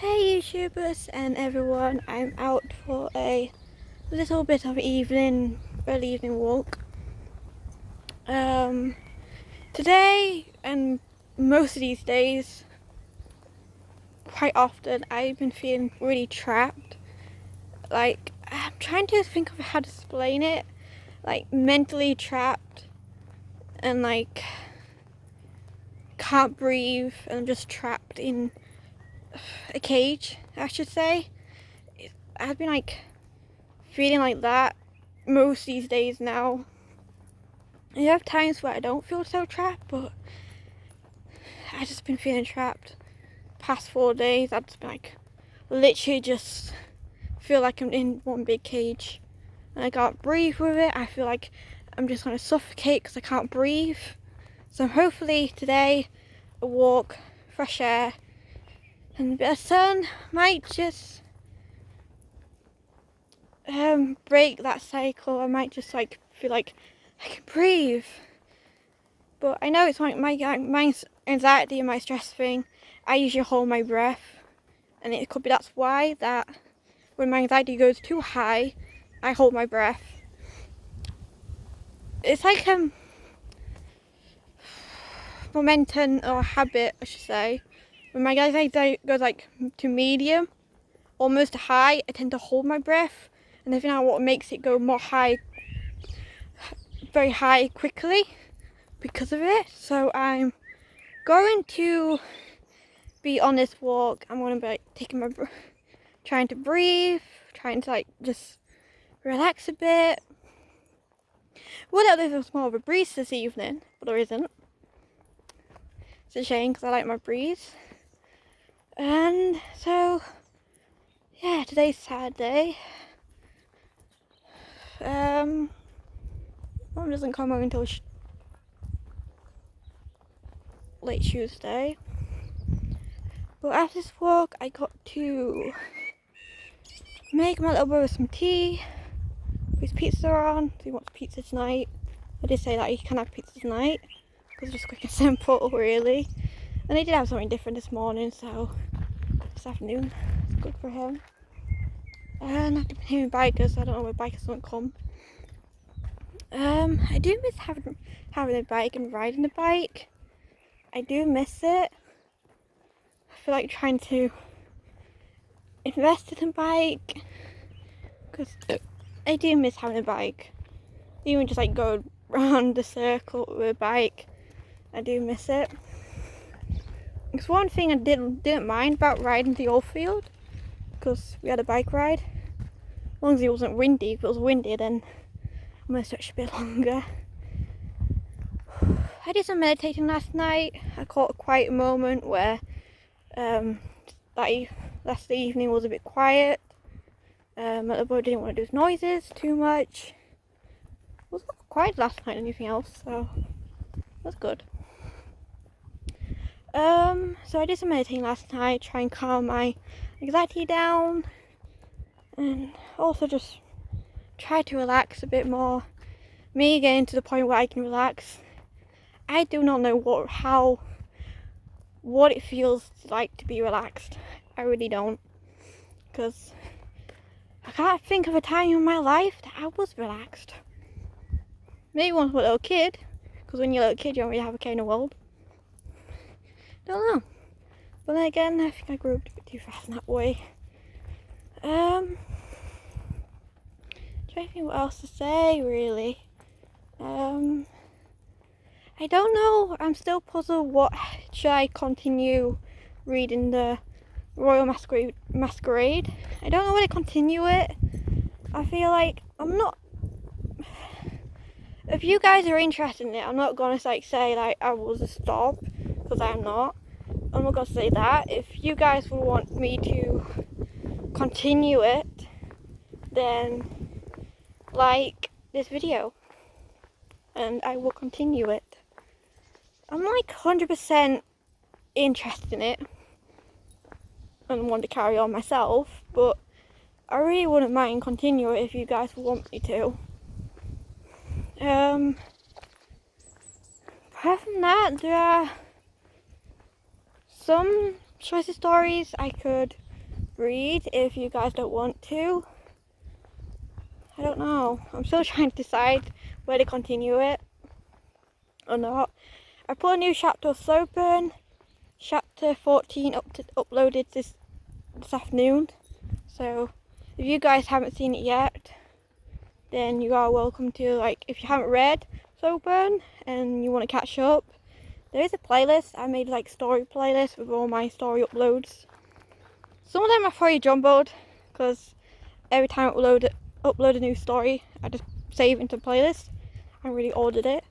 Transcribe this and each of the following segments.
Hey YouTubers and everyone, I'm out for a little bit of early evening walk. Today and most of these days, quite often, I've been feeling really trapped. Like, I'm trying to think of how to explain it. Like, mentally trapped and like, can't breathe and I'm just trapped in a cage, I should say. I've been like feeling like that most these days now. I have times where I don't feel so trapped, but I've just been feeling trapped. Past 4 days, I've just been like, literally just feel like I'm in one big cage. And I can't breathe with it. I feel like I'm just gonna suffocate because I can't breathe. So hopefully today, a walk, fresh air, and a bit of sun might just break that cycle. I might just like feel like I can breathe. But I know it's like my anxiety and my stress thing. I usually hold my breath, and it could be that's why that when my anxiety goes too high, I hold my breath. It's like momentum or habit, I should say. When my anxiety goes like to medium, almost high, I tend to hold my breath, and I think that's what makes it go more high, very high quickly because of it. So I'm going to be on this walk. I'm going to be like taking my trying to breathe, trying to like just relax a bit. Would have there was more of a breeze this evening, but there isn't. It's a shame because I like my breeze. And so, yeah, today's Saturday. Mum doesn't come home until late Tuesday. But after this walk, I got to make my little brother some tea. Put his pizza on. So he wants pizza tonight. I did say that he can have pizza tonight because it's just quick and simple, really. And he did have something different this morning, so this afternoon it's good for him. And I've been hearing bikers, so I don't know where bikers won't come. I do miss having a bike and riding a bike. I do miss it. I feel like trying to invest in a bike because I do miss having a bike. Even just like go around the circle with a bike, I do miss it. It's one thing I didn't mind about riding the old field because we had a bike ride. As long as it wasn't windy. If it was windy, then I'm gonna stretch a bit longer. I did some meditating last night. I caught a quiet moment where last evening was a bit quiet. My little boy didn't want to do noises too much. It was quiet last night than anything else, so that's good. So I did some meditating last night, try and calm my anxiety down, and also just try to relax a bit more. Me getting to the point where I can relax. I do not know what it feels like to be relaxed. I really don't, because I can't think of a time in my life that I was relaxed. Maybe once I was a little kid, because when you're a little kid you don't really have a care in the world. Don't know. But then again, I think I grew up a bit too fast in that way. Trying to think what else to say, really. I don't know. I'm still puzzled. What should I continue reading the Royal Masquerade? I don't know whether to continue it. I feel like I'm not. If you guys are interested in it, I'm not gonna say like I will just stop because I'm not. I'm not gonna say that. If you guys will want me to continue it, then like this video and I will continue it. I'm like 100% interested in it and want to carry on myself, but I really wouldn't mind continue it if you guys want me to. Apart from that, there are some choice stories I could breed if you guys don't want to. I don't know. I'm still trying to decide where to continue it or not. I put a new chapter of Slow Burn, chapter 14 uploaded this afternoon. So if you guys haven't seen it yet, then you are welcome to, like, if you haven't read Slow Burn and you want to catch up, there is a playlist. I made like story playlist with all my story uploads. Some of them are probably jumbled because every time I upload a new story, I just save into playlist. I really ordered it,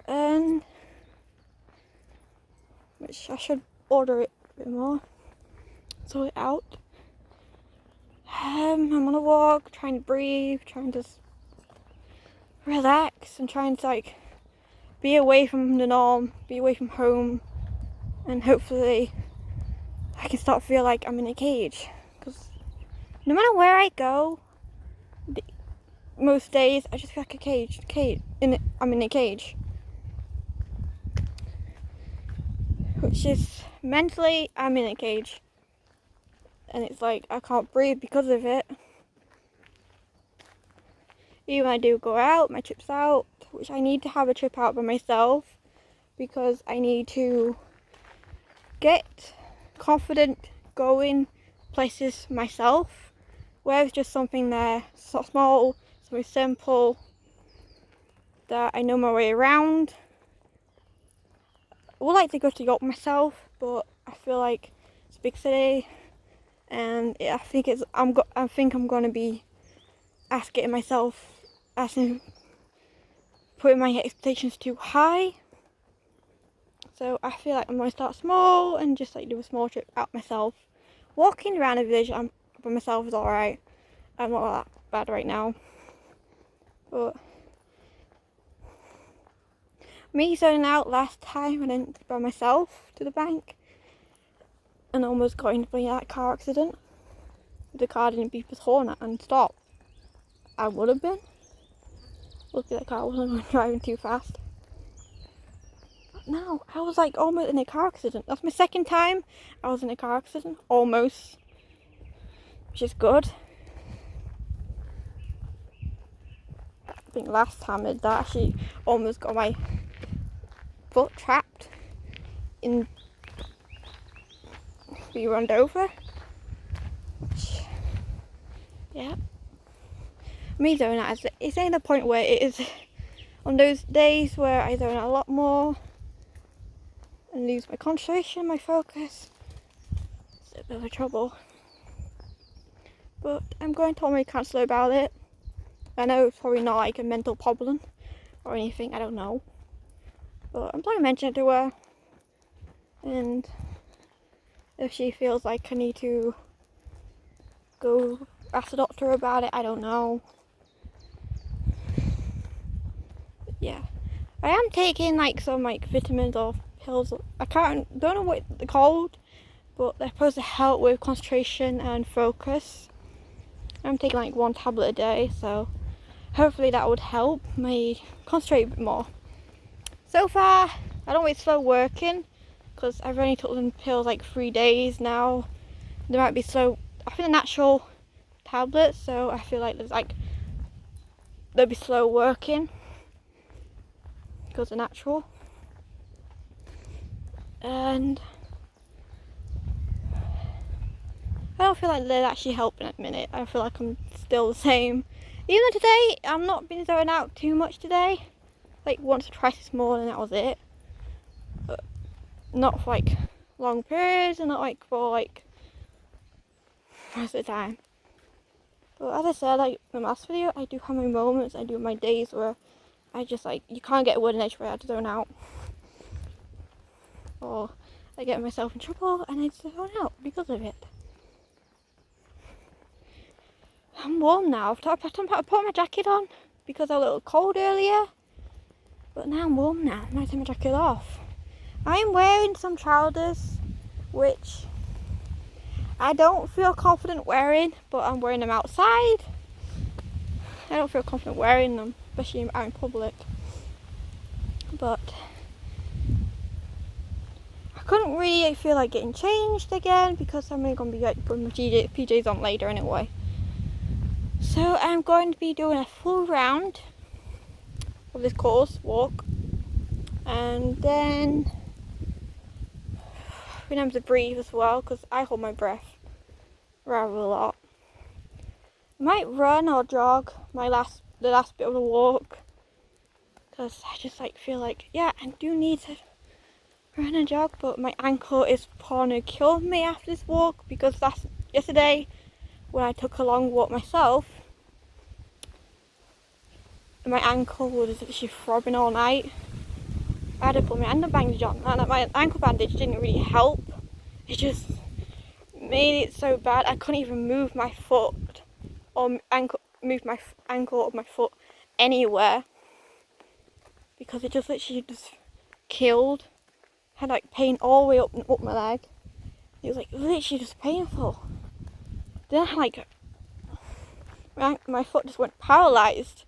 and which I should order it a bit more. Sort it out. I'm on a walk, trying to breathe, trying to just relax, and trying to like be away from the norm, be away from home, and hopefully I can start to feel like I'm in a cage. Because no matter where I go, most days I just feel like I'm in a cage. Which is, mentally, I'm in a cage. And it's like, I can't breathe because of it. Even when I do go out, my trip's out, which I need to have a trip out by myself. Because I need to get confident going places myself. Where it's just something there, so small, something simple, that I know my way around. I would like to go to York myself, but I feel like it's a big city, and I think I'm going to be putting my expectations too high. So I feel like I'm going to start small and just like do a small trip out myself. Walking around a village by myself is alright. I'm not that bad right now. But me zoning out last time, I went by myself to the bank and almost got into that car accident. If the car didn't beep his horn and stop, I would have been. Luckily that car wasn't driving too fast. But no, I was like almost in a car accident. That's my second time I was in a car accident, almost, which is good. I think last time I did that, I actually almost got my foot trapped in being run over. Which, yeah. Me zoning out, it's at the point where it is on those days where I zone out a lot more and lose my concentration, my focus. It's a bit of a trouble. But I'm going to tell my counsellor about it. I know it's probably not like a mental problem or anything, I don't know. But I'm going to mention it to her. And if she feels like I need to go ask the doctor about it, I don't know. But yeah. I am taking like some like vitamins or pills. Don't know what they're called, but they're supposed to help with concentration and focus. I'm taking like 1 tablet a day, so hopefully that would help me concentrate a bit more. So far, I don't know, it's slow working because I've only took them pills like 3 days now. They might be slow. I think the natural tablets, so I feel like they'll be slow working because they're natural. And I don't feel like they're actually helping at the minute. I feel like I'm still the same. Even though today, I'm not been zoning out too much today. Like once or twice this morning, that was it. But not for like long periods and not like for like most of the time. But as I said, like in the last video, I do have my moments, I do my days where I just like, you can't get a word in edge where I have to zone out. Or I get myself in trouble and I zone out because of it. I'm warm now. I put my jacket on because I was a little cold earlier. But now I'm warm now. I'm going to take my jacket off. I'm wearing some trousers which I don't feel confident wearing, but I'm wearing them outside. I don't feel confident wearing them, especially out in public. But I I couldn't really feel like getting changed again because I'm only going to be like putting my PJs on later anyway. So I'm going to be doing a full round of this course walk, and then remember to breathe as well because I hold my breath rather a lot. I might run or jog the last bit of the walk because I just like feel like, yeah, I do need to run and jog, but my ankle is gonna kill me after this walk because yesterday when I took a long walk myself, my ankle was literally throbbing all night. I had to put my ankle bandage on, and my ankle bandage didn't really help. It just made it so bad I couldn't even move my foot or move my ankle or my foot anywhere because it just literally just killed. I had like pain all the way up my leg. It was like literally just painful. Then I like my foot just went paralysed.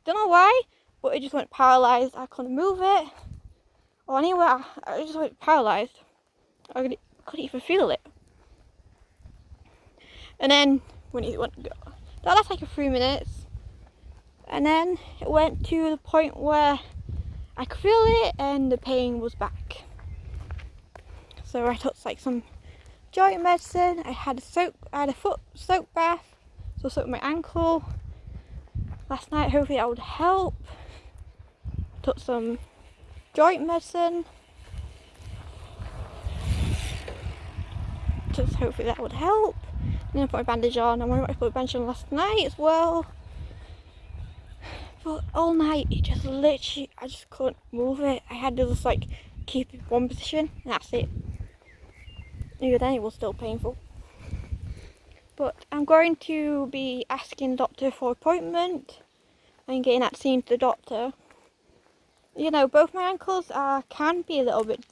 Don't know why, but it just went paralysed. I couldn't move it or anywhere. I just went paralysed. I couldn't even feel it. And then when it went, that lasted like 3 minutes. And then it went to the point where I could feel it and the pain was back. So I took like some joint medicine. I had a foot soak bath, so I soaked my ankle last night. Hopefully that would help. Took some joint medicine. Just hopefully that would help. And then I put my bandage on. I put my bandage on last night as well. But all night it just literally, I just couldn't move it. I had to just like keep it in one position and that's it. Even then it was still painful. But I'm going to be asking the doctor for an appointment and getting that seen to the doctor. You know, both my ankles can be a little bit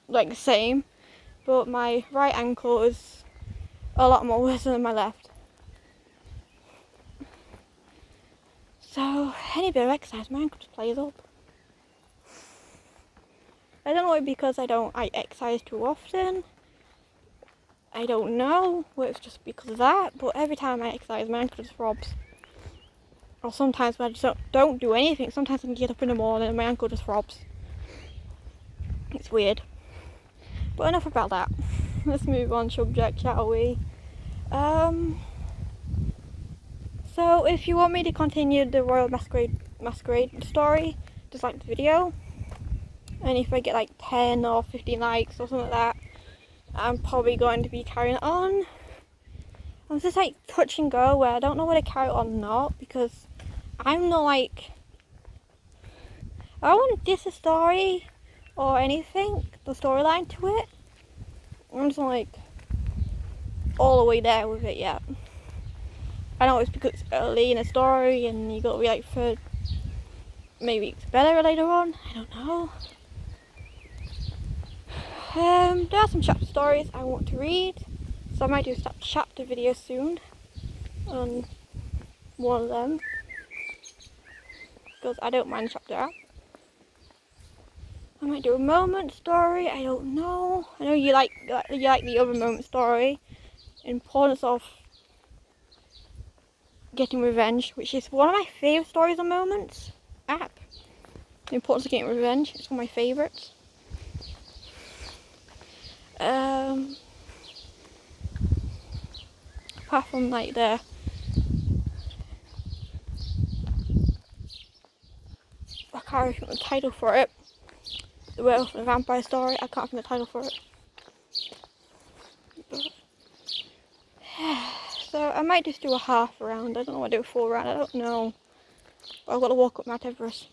like the same, but my right ankle is a lot more worse than my left. So any bit of exercise, my ankle just plays up. I don't know if because I exercise too often. I don't know whether it's just because of that, but every time I exercise, my ankle just throbs. Or sometimes when I just don't do anything, sometimes I can get up in the morning and my ankle just throbs. It's weird. But enough about that. Let's move on subject, shall we? So if you want me to continue the Royal Masquerade story, just like the video. And if I get like 10 or 15 likes or something like that, I'm probably going to be carrying it on. I'm just like touch and go where I don't know whether to carry it on or not because I'm not like, I don't want to diss a story or anything, the storyline to it. I'm just not like all the way there with it yet. I know it's because it's early in a story and you got to be like for maybe it's better later on. I don't know. There are some chapter stories I want to read, so I might do a chapter video soon on one of them because I don't mind chapter out. I might do a moment story. I don't know. I know you like the other moment story, importance of getting revenge, which is one of my favourite stories of moments app. The importance of getting revenge. It's one of my favourites. Apart from like I can't remember the title for it. The Werewolf and the Vampire story. I can't remember the title for it. But, so I might just do a half round. I don't know what to do a full round. I don't know. But I've got to walk up Mount Everest.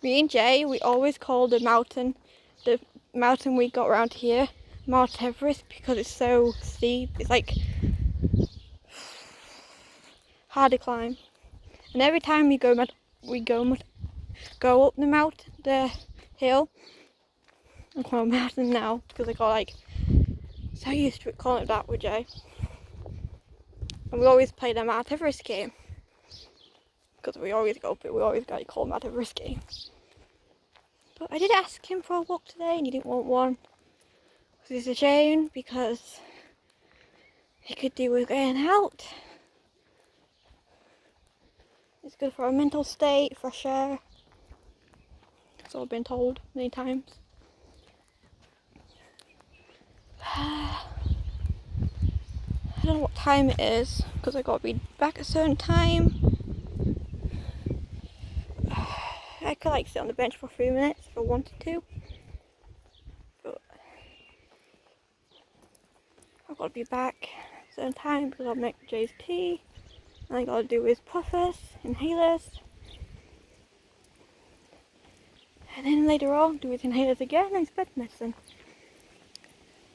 Me and Jay, we always call the mountain we got around here, Mount Everest, because it's so steep. It's like hard to climb. And every time we go up the hill. I'm calling it mountain now because I got like so used to it calling it that with Jay. And we always play the Mount Everest game because we always go up it. We always got to call Mount Everest game. But I did ask him for a walk today and he didn't want one. Which is a shame because he could do with getting out. It's good for our mental state, fresh air. That's all I've been told many times. I don't know what time it is because I got to be back at a certain time. I could like sit on the bench for 3 minutes if I wanted to. But I've got to be back at a certain time because I'll make Jay's tea. And I got to do his puffers, inhalers. And then later on do his inhalers again and his bed medicine.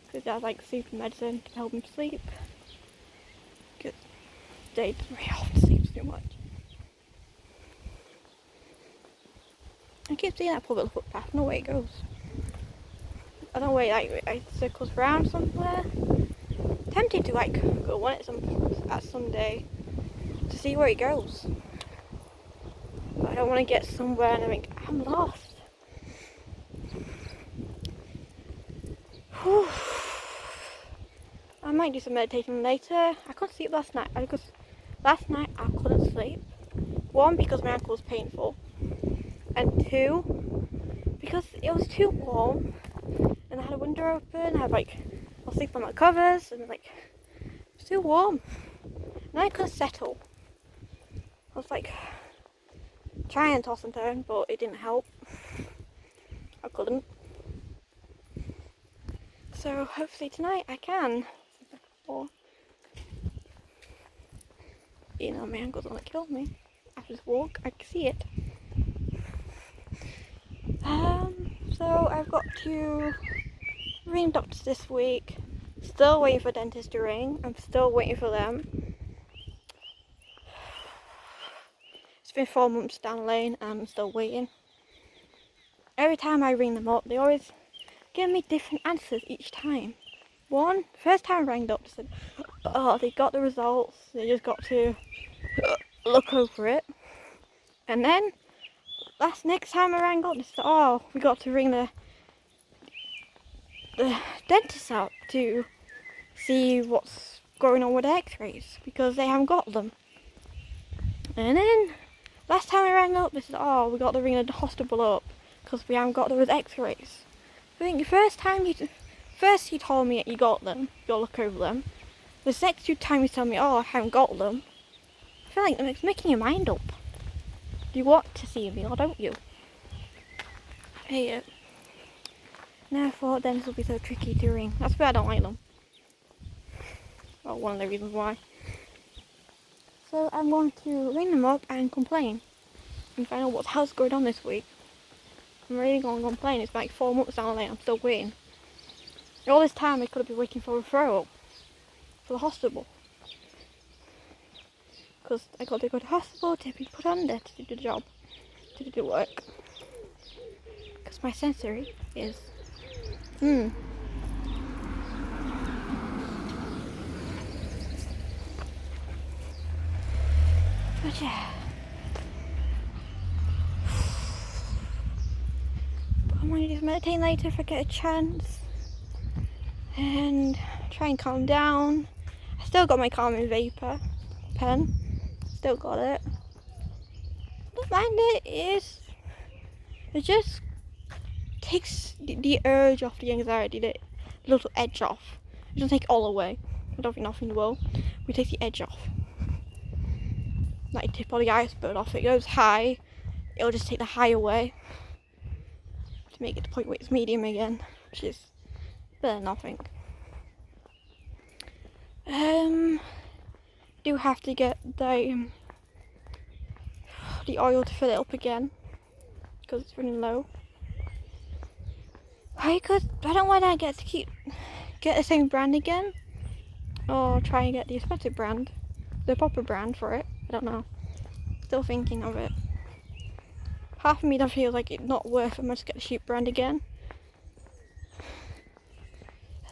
Because that's like sleeping medicine to help him sleep. Because Jay doesn't really often sleep too much. I keep seeing that public footpath, I don't know where it goes. I don't know where it circles round somewhere. Tempted to like go on it at Sunday to see where it goes. But I don't want to get somewhere and I think, I'm lost. Whew. I might do some meditating later. I couldn't sleep last night because last night I couldn't sleep. One, because my ankle was painful. And two, because it was too warm and I had a window open. I was sleeping on my covers and it was too warm. And I couldn't settle. I was trying to toss and turn, but it didn't help. I couldn't. So hopefully tonight I can. Or, my ankle's gonna kill me. After this walk, I can see it. So I've got to ring doctors this week. Still waiting for dentist to ring. I'm still waiting for them. It's been 4 months down the lane and I'm still waiting. Every time I ring them up, they always give me different answers each time. First time I rang doctor said, oh, they got the results, they just got to look over it. And then next time I rang up, they said, oh, we got to ring the dentist out to see what's going on with the x-rays because they haven't got them. And then last time I rang up, they said, oh, we got to ring the hospital up because we haven't got those x-rays. I think the first you told me that you got them, you'll look over them. The next 2 times you tell me, oh, I haven't got them, I feel like it's making your mind up. Do you want to see me or don't you? Hey, now I thought dentists would be so tricky to ring. That's why I don't like them. Well, one of the reasons why. So I'm going to ring them up and complain and find out what the hell's going on this week. I'm really going to complain. It's 4 months down the lane. I'm still waiting. All this time I could have been waiting for a referral for the hospital. Because I got to go to the hospital to be put on there to do the job, to do the work. Because my sensory is, But yeah. I might just meditate later if I get a chance. And try and calm down. I still got my calming vapor pen. Still got it. Don't mind it. It just takes the urge off the anxiety, the little edge off. It doesn't take it all away. I don't think nothing will. We take the edge off. Like tip all the iceberg off. It goes high. It'll just take the high away to make it to the point where it's medium again, which is better than nothing. Do have to get the oil to fill it up again because it's running low. I don't want to get the same brand again, or try and get the expensive brand, the proper brand for it. I don't know. Still thinking of it. Half of me does feel like it's not worth it. I must get the cheap brand again.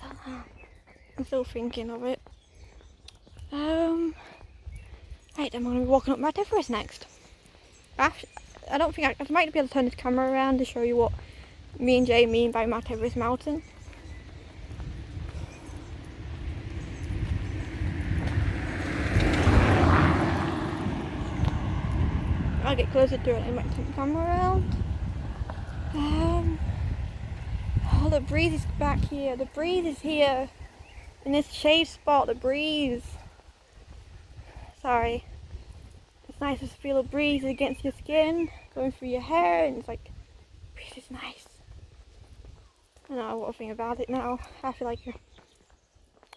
I don't know. I'm still thinking of it. Right, I'm going to be walking up Mount Everest next. I don't think I might be able to turn this camera around to show you what me and Jay mean by Mount Everest Mountain. I'll get closer to it and might turn the camera around. Oh, the breeze is back here. The breeze is here. In this shade spot, the breeze. Sorry. It's nice to feel a breeze against your skin, going through your hair, and it's like, breeze is nice. I don't know what I think about it now. I feel like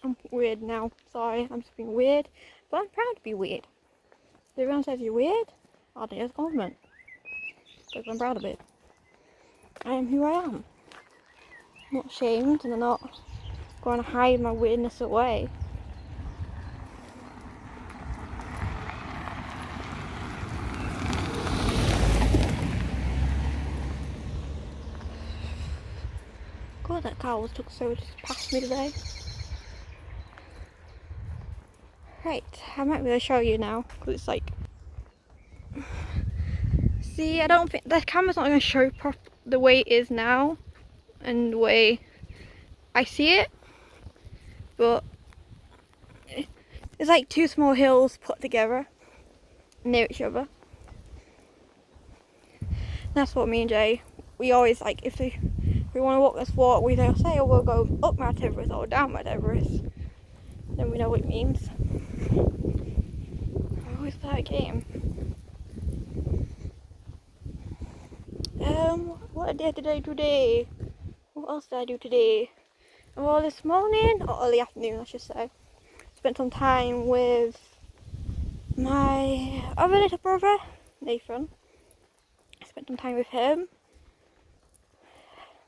I'm weird now. Sorry, I'm just being weird. But I'm proud to be weird. If everyone says you're weird, I'll take it as a compliment. Because I'm proud of it. I am who I am. I'm not ashamed, and I'm not going to hide my weirdness away. God, that car took so just past me today. Right, I might be able to show you now, because it's like... See, I don't think... The camera's not going to show the way it is now, and the way I see it, but... It's like two small hills put together, near each other. That's what me and Jay, we always like, if we want to walk this walk, we don't say, oh, we'll go up Mount Everest or down Mount Everest. Then we know what it means. I always play a game. What did I do today? What else did I do today? Well, this morning, or early afternoon I should say, spent some time with my other little brother, Nathan. I spent some time with him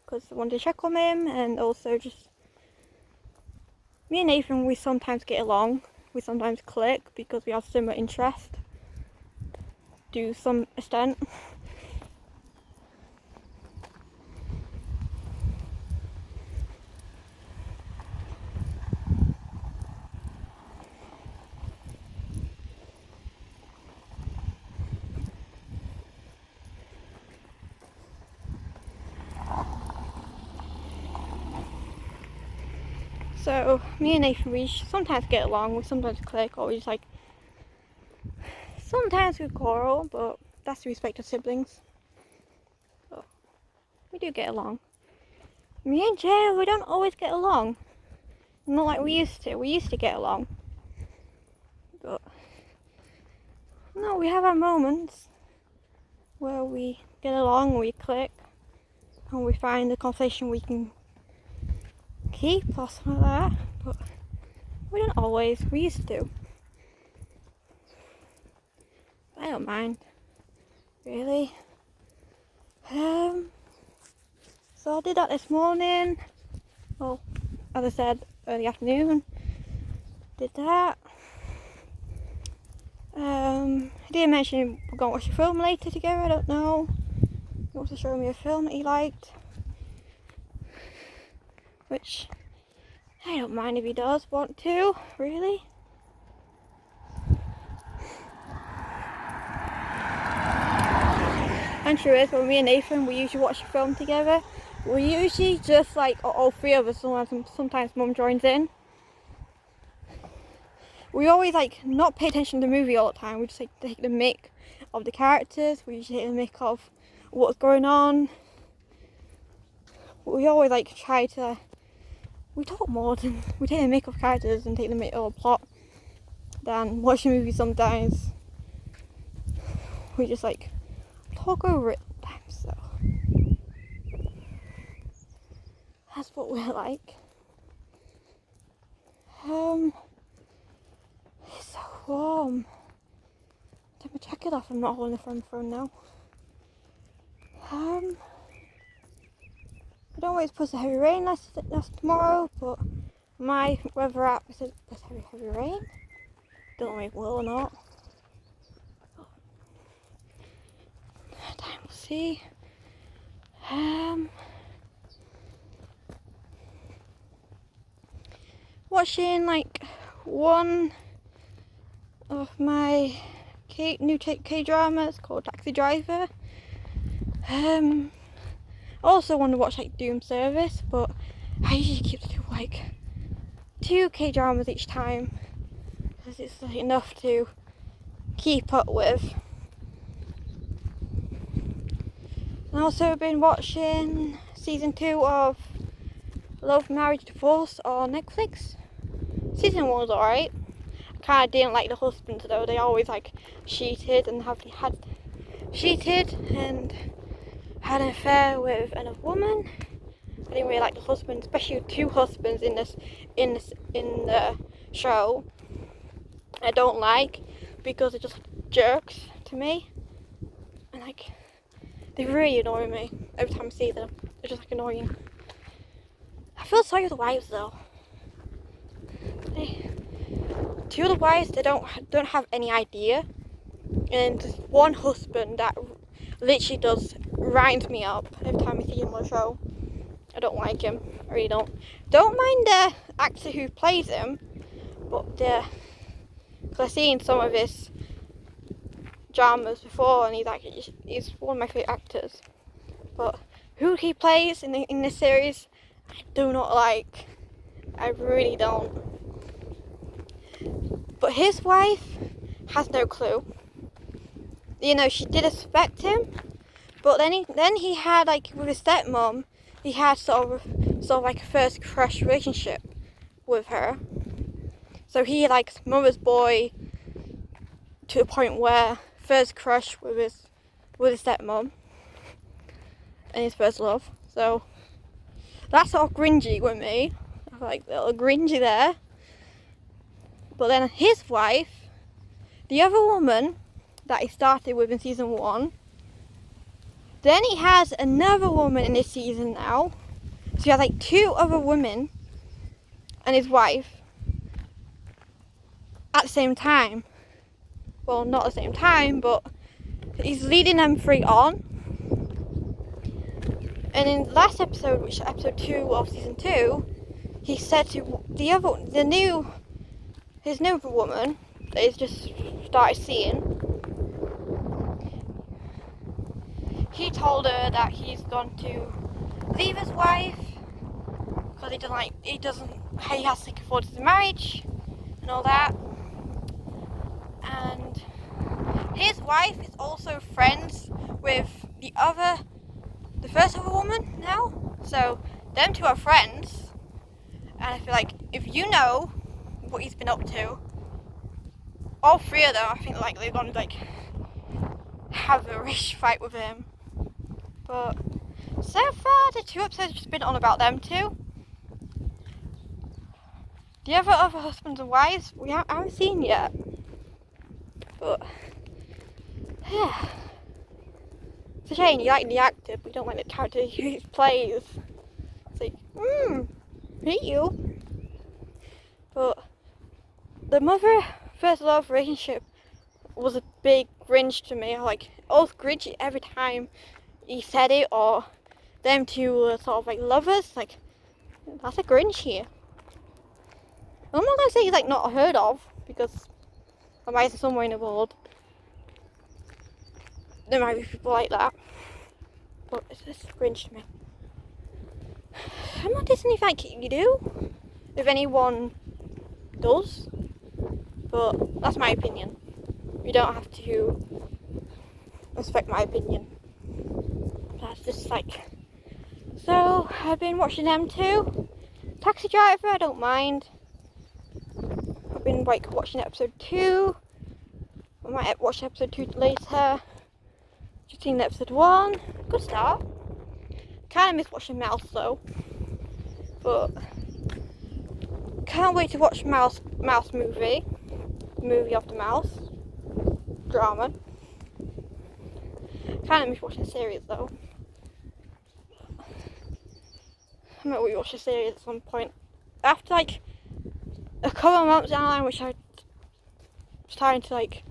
because I wanted to check on him, and also just me and Nathan, we sometimes get along, we sometimes click because we have similar interests to some extent. So me and Nathan, we sometimes get along, we sometimes click, or we just like, sometimes we quarrel, but that's the respect of siblings. So we do get along. Me and Jay, we don't always get along. Not like we used to. We used to get along. But no, we have our moments where we get along, we click, and we find a conversation we can keep or something like that. But we don't always. We used to. I don't mind, really. So I did that this morning. Well, as I said, early afternoon. Did that. I didn't mention we're going to watch a film later together. I don't know. He wants to show me a film that he liked, which I don't mind if he does want to, really. And true is, when me and Nathan, we usually watch a film together. We usually just like all three of us. Sometimes Mum joins in. We always like not pay attention to the movie all the time. We just like take the mic of the characters. We usually take the mic of what's going on. We always like try to. We talk more than we take the mic of characters and take the mic of plot than watch a movie sometimes. We just like talk over it sometimes, so that's what we're like. It's so warm. Take my jacket off. I'm not holding the phone now. I don't know, it's supposed to heavy rain that's tomorrow, but my weather app says there's heavy rain. Don't know if it will or not. Time will see. Watching like one of my new K dramas called Taxi Driver. I also want to watch like Doom Service, but I usually keep to like 2 K-dramas each time because it's like, enough to keep up with. And also been watching season 2 of Love, Marriage, Divorce on Netflix. Season 1 was alright. I kind of didn't like the husbands though. They always like cheated and had an affair with another woman. I didn't really like the husband, especially 2 husbands in the show. I don't like because they're just jerks to me, and like they really annoy me every time I see them. They're just like annoying. I feel sorry for the wives though. 2 of the wives, they don't have any idea, and there's one husband that literally does winds me up every time I see him on the show. I don't like him. I really don't. Don't mind the actor who plays him, but because I've seen some of his dramas before, and he's one of my favourite actors. But who he plays in this series, I do not like. I really don't. But his wife has no clue. You know, she did expect him, but then he had like with his stepmom, he had sort of like a first crush relationship with her. So he likes mother's boy to a point where first crush with his stepmom and his first love. So that's sort of cringy with me. I feel like a little cringy there. But then his wife, the other woman that he started with in season 1, then he has another woman in this season now. So he has like 2 other women and his wife at the same time. Well, not at the same time, but he's leading them 3 on. And in the last episode, which is episode 2 of season 2, he said to his new woman that he's just started seeing, he told her that he's going to leave his wife because he has to afford his marriage and all that. And his wife is also friends with the first other woman now. So them 2 are friends. And I feel like if you know what he's been up to, all 3 of them, I think like they're gonna like have a rich fight with him. But so far the 2 episodes have just been on about them 2. The other husbands and wives I haven't seen yet. But yeah, it's a shame you like the actor, but you don't like the character he plays. It's like, hate you. But the mother first love relationship was a big cringe to me. Like, I was cringy every time he said it, or them 2 were sort of like lovers. Like, that's a cringe here. I'm not gonna say he's like not heard of, because I might be somewhere in the world there might be people like that, but it's just cringe to me. I'm not dissing if like you do, if anyone does, but that's my opinion. You don't have to respect my opinion. That's just like, so I've been watching them 2. Taxi Driver, I don't mind. I've been like watching episode 2. I might watch episode 2 later. Just seen episode 1. Good start. Kind of miss watching Mouse though, but can't wait to watch Mouse movie of the Mouse drama. Kind of miss watching the series though. I might rewatch the series at some point after like a couple of months down the line, which I'm starting to like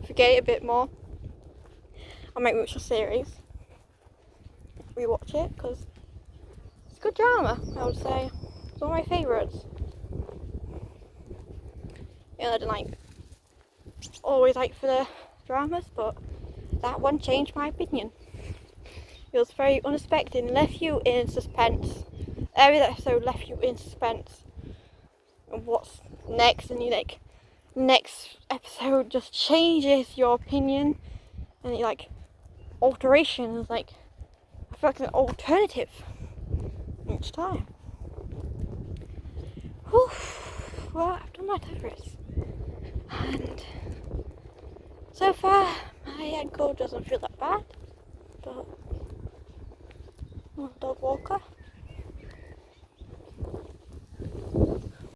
forget it a bit more. I might watch the series, rewatch it, because it's good drama, I would say. It's one of my favourites. I don't like always like for the dramas, but that one changed my opinion. It was very unexpected and left you in suspense. Every episode left you in suspense. And what's next? And you like, next episode just changes your opinion, and you like alterations, like I feel like an alternative each time. Whew. Well, I've done my Everest, and so far my ankle doesn't feel that bad, but I'm a dog walker.